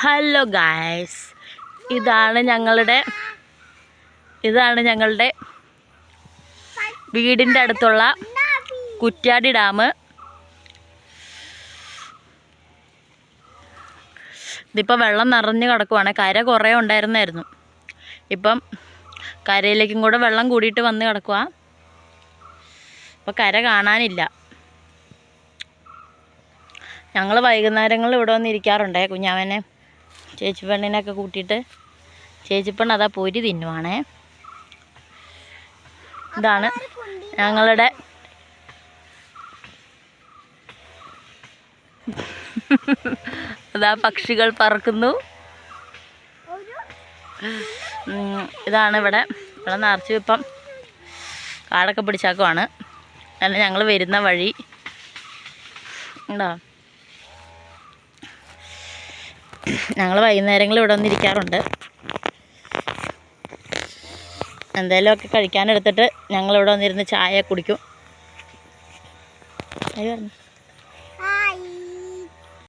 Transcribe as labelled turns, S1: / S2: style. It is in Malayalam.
S1: ഹലോ ഗായ്സ്, ഇതാണ് ഞങ്ങളുടെ വീടിൻ്റെ അടുത്തുള്ള കുറ്റ്യാടി ഡാം. ഇതിപ്പോൾ വെള്ളം നിറഞ്ഞ് കിടക്കുവാണ്. കര കുറേ ഉണ്ടായിരുന്നായിരുന്നു, ഇപ്പം കരയിലേക്കും കൂടെ വെള്ളം കൂടിയിട്ട് വന്ന് കിടക്കുക. ഇപ്പോൾ കര കാണാനില്ല. ഞങ്ങൾ വൈകുന്നേരങ്ങളിൽ ഇവിടെ വന്നിരിക്കാറുണ്ടേ. കുഞ്ഞാവനെ ചേച്ചിപ്പെണ്ണിനൊക്കെ കൂട്ടിയിട്ട്. ചേച്ചിപ്പെണ്ണ് അതാ പൊരി തിന്നുവാണേ. ഇതാണ് ഞങ്ങളുടെ അതാ പക്ഷികൾ പറക്കുന്നു. ഇതാണ് ഇവിടെ നിറച്ച് ഇപ്പം കാടൊക്കെ പിടിച്ചാക്കുവാണ്. അല്ല, ഞങ്ങൾ വരുന്ന വഴി ഉണ്ടോ. ഞങ്ങൾ വൈകുന്നേരങ്ങളിൽ ഇവിടെ വന്നിരിക്കാറുണ്ട്. എന്തെങ്കിലുമൊക്കെ കഴിക്കാനെടുത്തിട്ട് ഞങ്ങളിവിടെ വന്നിരുന്ന് ചായ കുടിക്കും.